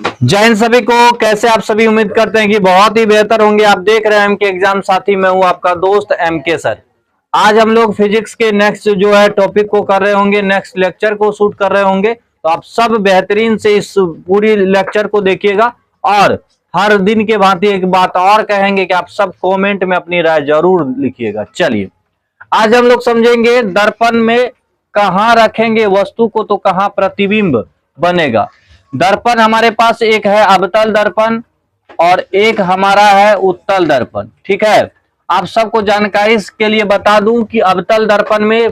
जय हिंद सभी को। कैसे आप सभी? उम्मीद करते हैं कि बहुत ही बेहतर होंगे। आप देख रहे हैं एमके एग्जाम साथी, मैं हूं आपका दोस्त एमके सर। आज हम लोग फिजिक्स के नेक्स्ट जो है टॉपिक को कर रहे होंगे, नेक्स्ट लेक्चर को शूट कर रहे होंगे। तो आप सब बेहतरीन से इस पूरी लेक्चर को देखिएगा। और हर दिन के भांति एक बात और कहेंगे कि आप सब कॉमेंट में अपनी राय जरूर लिखिएगा। चलिए आज हम लोग समझेंगे दर्पण में कहाँ रखेंगे वस्तु को तो कहाँ प्रतिबिंब बनेगा। दर्पण हमारे पास एक है अवतल दर्पण और एक हमारा है उत्तल दर्पण। ठीक है, आप सबको जानकारी के लिए बता दूं कि अवतल दर्पण में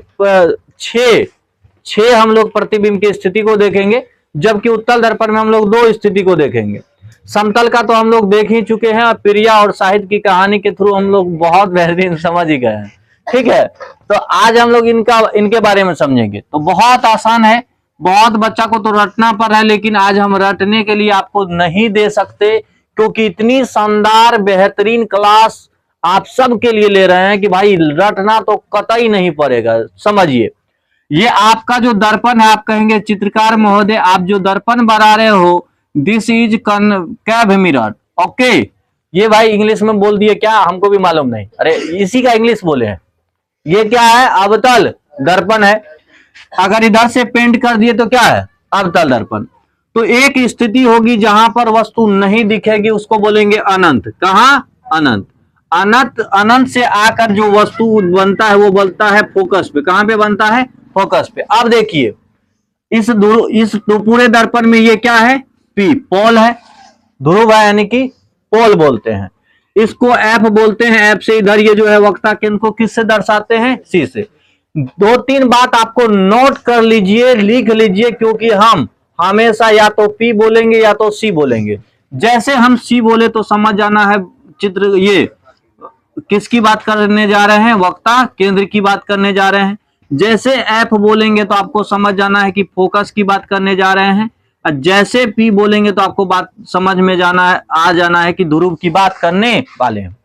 छह हम लोग प्रतिबिंब की स्थिति को देखेंगे, जबकि उत्तल दर्पण में हम लोग दो स्थिति को देखेंगे। समतल का तो हम लोग देख ही चुके हैं और प्रिया और साहित्य की कहानी के थ्रू हम लोग बहुत बेहतरीन समझ ही गए हैं। ठीक है, तो आज हम लोग इनके बारे में समझेंगे। तो बहुत आसान है, बहुत बच्चा को तो रटना पर है, लेकिन आज हम रटने के लिए आपको नहीं दे सकते, क्योंकि इतनी शानदार बेहतरीन क्लास आप सब के लिए ले रहे हैं कि भाई रटना तो कतई नहीं पड़ेगा। समझिए, ये आपका जो दर्पण है, आप कहेंगे चित्रकार महोदय आप जो दर्पण बना रहे हो, दिस इज कनकैव मिरर। ओके, ये भाई इंग्लिश में बोल दिए क्या? हमको भी मालूम नहीं। अरे इसी का इंग्लिश बोले हैं। ये क्या है? अवतल दर्पण है। अगर इधर से पेंट कर दिए तो क्या है? अवतल दर्पण। तो एक स्थिति होगी जहां पर वस्तु नहीं दिखेगी, उसको बोलेंगे अनंत। कहां? अनंत। अनंत अनंत से आकर जो वस्तु बनता है वो बनता है फोकस पे। कहां पे बनता है? फोकस पे। अब देखिए इस पूरे दर्पण में ये क्या है? पी पोल है, ध्रुव है, यानी कि पोल बोलते हैं इसको। एफ बोलते हैं। एफ से इधर ये जो है वक्ता केंद्र को किससे दर्शाते हैं? सी से। दो तीन बात आपको नोट कर लीजिए, लिख लीजिए, क्योंकि हम हमेशा या तो पी बोलेंगे या तो सी बोलेंगे। जैसे हम सी बोले तो समझ जाना है चित्र ये किसकी बात करने जा रहे हैं? वक्ता केंद्र की बात करने जा रहे हैं। जैसे एफ बोलेंगे तो आपको समझ जाना है कि फोकस की बात करने जा रहे हैं। और जैसे पी बोलेंगे तो आपको बात समझ में आ जाना है कि ध्रुव की बात करने वाले हैं।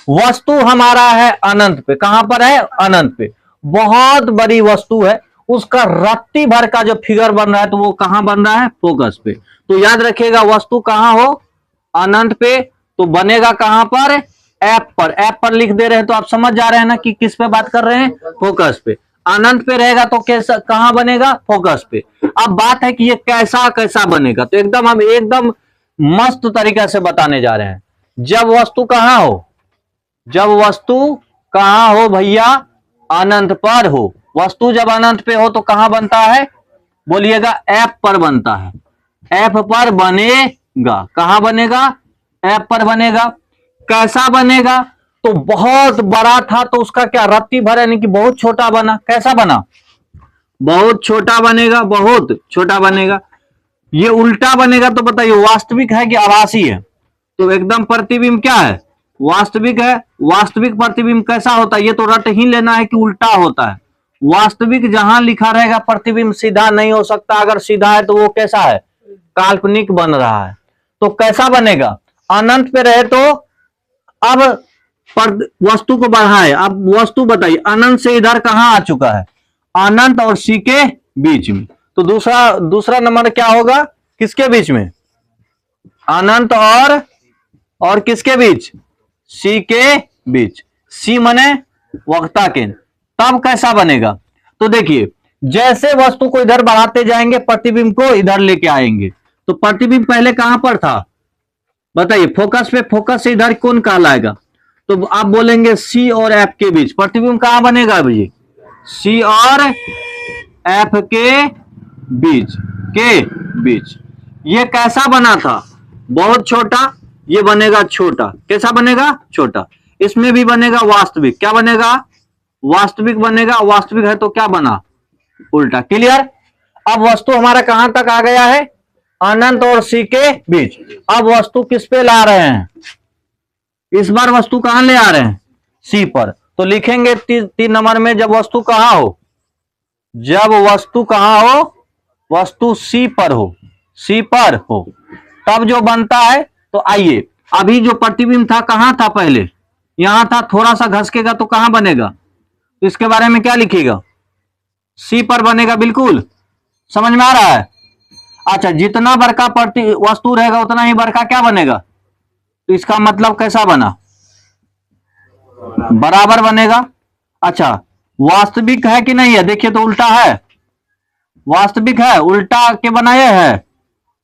वस्तु हमारा है अनंत पे। कहां पर है? अनंत पे। बहुत बड़ी वस्तु है, उसका रत्ती भर का जो फिगर बन रहा है तो वो कहां बन रहा है? फोकस पे। तो याद रखिएगा वस्तु कहां हो? अनंत पे। तो बनेगा कहां पर? एफ पर। एफ पर लिख दे रहे हैं तो आप समझ जा रहे हैं ना कि किस पे बात कर रहे हैं? फोकस पे। अनंत पे रहेगा तो कैसा कहां बनेगा? फोकस पे। अब बात है कि ये कैसा कैसा बनेगा, तो हम एकदम मस्त तरीके से बताने जा रहे हैं। जब वस्तु कहां हो? जब वस्तु कहां हो भैया? अनंत पर हो। वस्तु जब अनंत पे हो तो कहां बनता है? बोलिएगा एफ पर बनता है। एफ पर बनेगा। कहां बनेगा? एफ पर बनेगा। कैसा बनेगा? तो बहुत बड़ा था तो उसका क्या रत्ती भर, यानी कि बहुत छोटा बना। कैसा बना? बहुत छोटा बनेगा। बहुत छोटा बनेगा। ये उल्टा बनेगा तो बताइए वास्तविक है कि आभासी है? तो एकदम प्रतिबिंब क्या है? वास्तविक है। वास्तविक प्रतिबिंब कैसा होता है? ये तो रट ही लेना है कि उल्टा होता है। वास्तविक जहां लिखा रहेगा प्रतिबिंब सीधा नहीं हो सकता। अगर सीधा है तो वो कैसा है? काल्पनिक बन रहा है। तो कैसा बनेगा? अनंत पे रहे तो अब वस्तु को बढ़ाए। अब वस्तु बताइए अनंत से इधर कहां आ चुका है? अनंत और सी के बीच में। तो दूसरा नंबर क्या होगा? किसके बीच में? अनंत और किसके बीच? सी के बीच। सी माने वक्ता केंद्र। तब कैसा बनेगा? तो देखिए जैसे वस्तु को इधर बढ़ाते जाएंगे प्रतिबिंब को इधर लेके आएंगे। तो प्रतिबिंब पहले कहां पर था? बताइए फोकस पे। फोकस से इधर कौन कहलाएगा? तो आप बोलेंगे सी और एफ के बीच। प्रतिबिंब कहां बनेगा भैया? सी और एफ के बीच। ये कैसा बना था? बहुत छोटा। ये बनेगा छोटा। कैसा बनेगा? छोटा। इसमें भी बनेगा वास्तविक। क्या बनेगा? वास्तविक बनेगा। वास्तविक है तो क्या बना? उल्टा। क्लियर? अब वस्तु हमारा कहां तक आ गया है? अनंत और सी के बीच। अब वस्तु किस पे ला रहे हैं? इस बार वस्तु कहां ले आ रहे हैं? सी पर। तो लिखेंगे 3 नंबर में जब वस्तु कहां हो? जब वस्तु कहां हो? वस्तु सी पर हो। सी पर हो तब जो बनता है। तो आइए अभी जो प्रतिबिंब था कहां था? पहले यहां था। थोड़ा सा घसकेगा तो कहां बनेगा? तो इसके बारे में क्या लिखिएगा? सी पर बनेगा। बिल्कुल समझ में आ रहा है। अच्छा, जितना बड़का प्रति वस्तु रहेगा उतना ही बड़का क्या बनेगा, तो इसका मतलब कैसा बना, बराबर बनेगा। अच्छा, वास्तविक है कि नहीं है, देखिए तो उल्टा है, वास्तविक है, उल्टा के बनाए है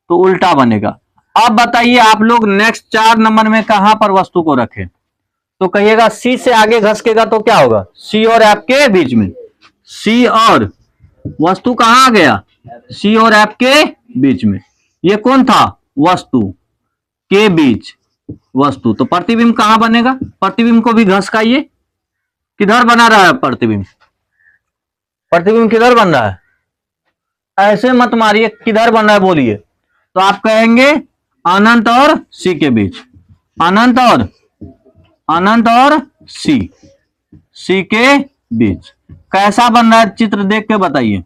तो उल्टा बनेगा। अब बताइए आप लोग नेक्स्ट 4 नंबर में कहां पर वस्तु को रखें, तो कहिएगा सी से आगे घसकेगा तो क्या होगा, सी और एफ के बीच में, सी और वस्तु कहां आ गया, सी और एफ के बीच में। ये कौन था, वस्तु के बीच वस्तु, तो प्रतिबिंब कहां बनेगा, प्रतिबिंब को भी घसकाइए, किधर बना रहा है प्रतिबिंब, प्रतिबिंब किधर बन रहा है, ऐसे मत मारिए, किधर बन रहा है बोलिए, तो आप कहेंगे अनंत और सी के बीच, अनंत और सी के बीच। कैसा बन रहा है चित्र देख के बताइए,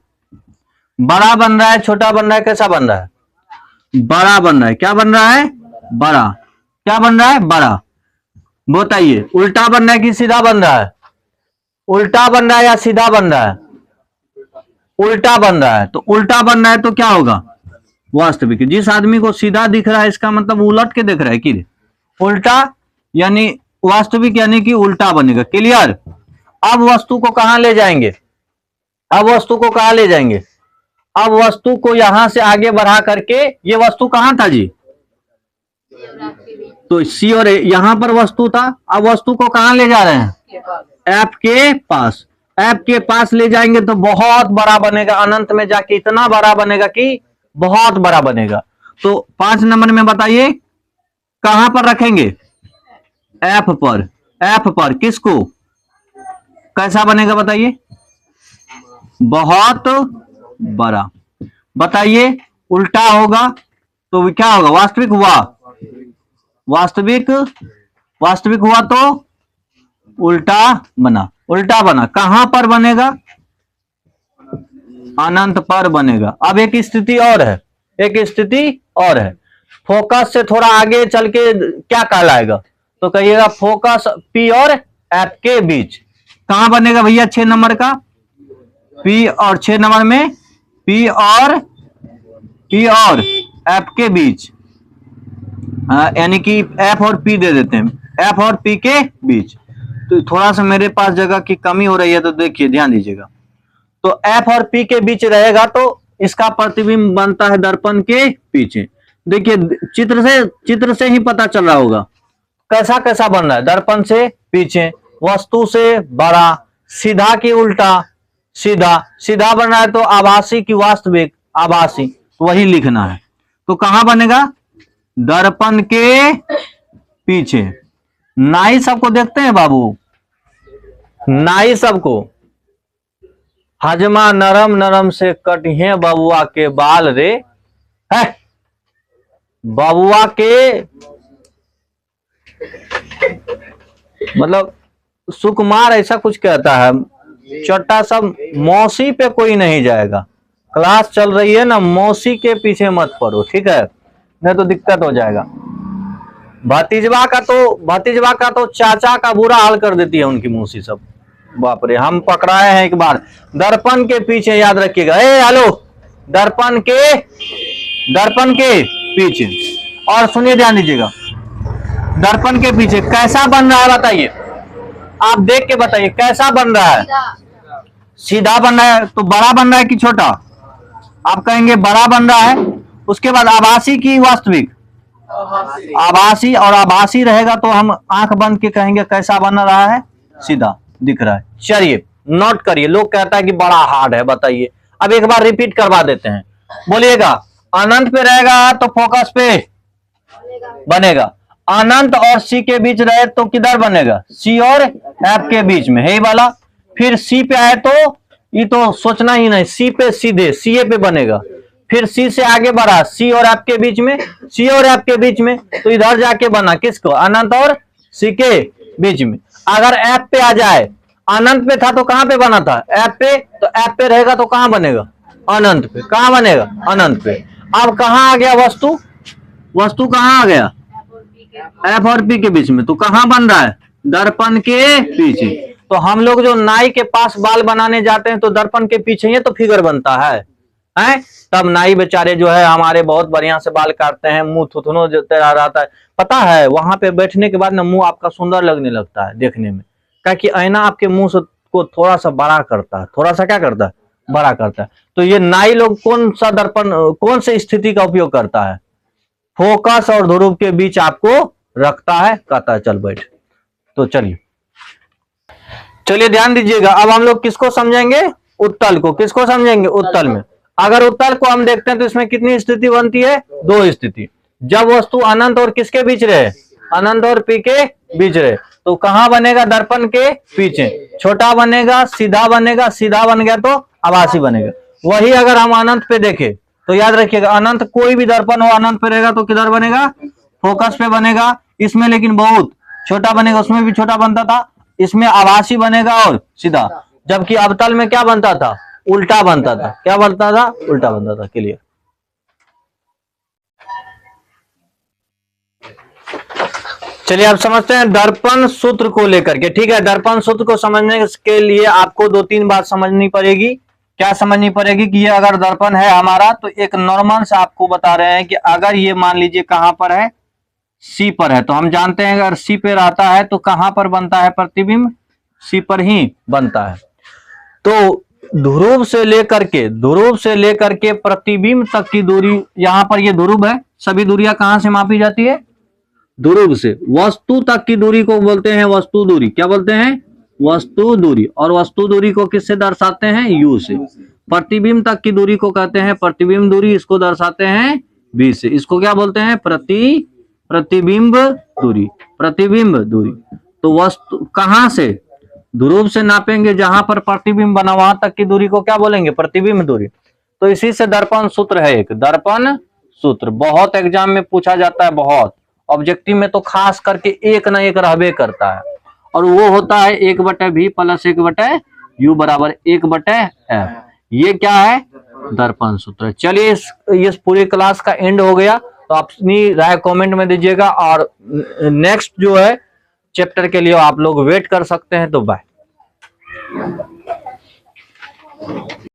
बड़ा बन रहा है, छोटा बन रहा है, कैसा बन रहा है, बड़ा बन रहा है, क्या बन रहा है, बड़ा, क्या बन रहा है, बड़ा। बताइए उल्टा बन रहा है कि सीधा बन रहा है, उल्टा बन रहा है या सीधा बन रहा है, उल्टा बन रहा है, तो उल्टा बन रहा है तो क्या होगा, वास्तविक। जिस आदमी को सीधा दिख रहा है इसका मतलब उलट के देख रहा है कि उल्टा, यानी वास्तविक यानी कि उल्टा बनेगा। क्लियर। अब वस्तु को कहां ले जाएंगे, अब वस्तु को कहां ले जाएंगे, अब वस्तु को यहां से आगे बढ़ा करके, ये वस्तु कहां था जी, तो सी और यहां पर वस्तु था, अब वस्तु को कहां ले जा रहे हैं, एफ के पास, एफ के पास ले जाएंगे तो बहुत बड़ा बनेगा, अनंत में जाके इतना बड़ा बनेगा कि बहुत बड़ा बनेगा। तो 5 नंबर में बताइए कहां पर रखेंगे, एफ पर, एफ पर किसको, कैसा बनेगा बताइए, बहुत बड़ा। बताइए उल्टा होगा तो क्या होगा, वास्तविक हुआ, वास्तविक हुआ तो उल्टा बना, उल्टा बना, कहां पर बनेगा, अनंत पर बनेगा। अब एक स्थिति और है, एक स्थिति और है, फोकस से थोड़ा आगे चल के क्या कहलाएगा, तो कहिएगा फोकस पी और एफ के बीच, कहां बनेगा भैया 6 नंबर का, पी और 6 नंबर में पी और एफ के बीच, यानी कि एफ और पी दे देते हैं, एफ और पी के बीच। तो थोड़ा सा मेरे पास जगह की कमी हो रही है तो देखिए ध्यान दीजिएगा, तो एफ और पी के बीच रहेगा तो इसका प्रतिबिंब बनता है दर्पण के पीछे। देखिए चित्र से ही पता चल रहा होगा कैसा कैसा बन रहा है, दर्पण से पीछे, वस्तु से बड़ा, सीधा की उल्टा, सीधा, सीधा बन रहा है तो आभासी की वास्तविक, आभासी, तो वही लिखना है। तो कहां बनेगा, दर्पण के पीछे। नाई सबको देखते हैं बाबू, नाई सबको, हजमा नरम नरम से कटिहे बबुआ के बाल रे, है बबुआ के, मतलब सुकुमार ऐसा कुछ कहता है, चट्टा सब मौसी पे कोई नहीं जाएगा, क्लास चल रही है ना, मौसी के पीछे मत पड़ो, ठीक है, नहीं तो दिक्कत हो जाएगा। भतीजवा का तो चाचा का बुरा हाल कर देती है उनकी मौसी सब, बाप रे, हम पकड़ाए हैं एक बार, दर्पण के पीछे, याद रखिएगा, ए हेलो, दर्पण के पीछे। और सुनिए ध्यान दीजिएगा, दर्पण के पीछे कैसा बन रहा है बताइए, आप देख के बताइए कैसा बन रहा है, सीधा बन रहा है, तो बड़ा बन रहा है कि छोटा, आप कहेंगे बड़ा बन रहा है। उसके बाद आभासी की वास्तविक, आभासी, और आभासी रहेगा तो हम आंख बंद के कहेंगे कैसा बन रहा है, सीधा दिख रहा है। चलिए नोट करिए, लोग कहता है कि बड़ा हार्ड है, बताइए, अब एक बार रिपीट करवा देते हैं, बोलिएगा, अनंत पे रहेगा तो फोकस पे बनेगा, अनंत और सी के बीच रहे तो किधर बनेगा, सी और एफ के बीच में, है वाला। फिर सी पे आए तो ये तो सोचना ही नहीं, सी पे सीधे सी ए पे बनेगा, फिर सी से आगे बढ़ा सी और एफ के बीच में, सी और एफ के बीच में, तो इधर जाके बना किसको, अनंत और सी के बीच में। अगर एफ पे आ जाए, अनंत पे था तो कहां पे बना था, एफ पे, तो एफ पे रहेगा तो कहां बनेगा, अनंत पे, कहां बनेगा, अनंत पे। अब कहां आ गया वस्तु, वस्तु कहां आ गया, एफ और पी के बीच में, तो कहां बन रहा है, दर्पण के पीछे। तो हम लोग जो नाई के पास बाल बनाने जाते हैं तो दर्पण के पीछे ही तो फिगर बनता है, हैं, तब नाई बेचारे जो है हमारे बहुत बढ़िया से बाल काटते हैं, मुंह थुथुनो जो तेरा रहता है, पता है वहां पे बैठने के बाद ना मुंह आपका सुंदर लगने लगता है देखने में, क्या कि आईना आपके मुंह से को थोड़ा सा बड़ा करता है, थोड़ा सा क्या करता है, बड़ा करता है। तो ये नाई लोग कौन सा दर्पण, कौन सी स्थिति का उपयोग करता है, फोकस और ध्रुव के बीच आपको रखता है, कहता है चल बैठ। तो चलिए चलिए ध्यान दीजिएगा, अब हम लोग किसको समझेंगे, उत्तल को। किसको समझेंगे, उत्तल में। अगर उत्तल को हम देखते हैं तो इसमें कितनी स्थिति बनती है, दो स्थिति। जब वस्तु अनंत और किसके बीच रहे, अनंत और पी के बीच रहे, तो कहां बनेगा, दर्पण के पीछे। छोटा बनेगा, सीधा बनेगा, सीधा बन गया तो आभासी बनेगा। वही अगर हम अनंत पे देखें तो याद रखिएगा, अनंत कोई भी दर्पण हो अनंत पे रहेगा तो किधर बनेगा, फोकस पे बनेगा। इसमें लेकिन बहुत छोटा बनेगा, उसमें भी छोटा बनता था, इसमें आभासी बनेगा और सीधा। जबकि अवतल में क्या बनता था, उल्टा बनता था। क्या बनता था, उल्टा बनता था। क्लियर। चलिए अब समझते हैं दर्पण सूत्र को लेकर के। ठीक है, दर्पण सूत्र को समझने के लिए आपको दो तीन बात समझनी पड़ेगी। क्या समझनी पड़ेगी कि ये अगर दर्पण है हमारा तो एक नॉर्मल से आपको बता रहे हैं कि अगर ये मान लीजिए कहां पर है, सी पर है, तो हम जानते हैं अगर सी पे रहता है तो कहां पर बनता है प्रतिबिंब, सी पर ही बनता है। तो ध्रुव से लेकर के प्रतिबिंब तक की दूरी, यहां पर ये ध्रुव है, सभी दूरियां कहां से मापी जाती है, ध्रुव से। वस्तु तक की दूरी को बोलते हैं वस्तु दूरी। क्या बोलते हैं, वस्तु दूरी। और वस्तु दूरी को किससे दर्शाते हैं, यू से। प्रतिबिंब तक की दूरी को कहते हैं प्रतिबिंब दूरी, इसको दर्शाते हैं बी से। इसको क्या बोलते हैं, प्रतिबिंब दूरी, प्रतिबिंब दूरी। तो वस्तु कहां से, ध्रुव से नापेंगे, जहां पर प्रतिबिंब बना वहां तक की दूरी को क्या बोलेंगे, प्रतिबिंब दूरी। तो इसी से दर्पण सूत्र है एक, दर्पण सूत्र। बहुत एग्जाम में पूछा जाता है, बहुत ऑब्जेक्टिव में तो खास करके एक ना एक रहबे करता है, और वो होता है 1/v प्लस 1/u बराबर 1/f। ये क्या है, दर्पण सूत्र। चलिए इस पूरी क्लास का एंड हो गया। तो अपनी राय कमेंट में दीजिएगा, और नेक्स्ट जो है चैप्टर के लिए आप लोग वेट कर सकते हैं। तो बाय।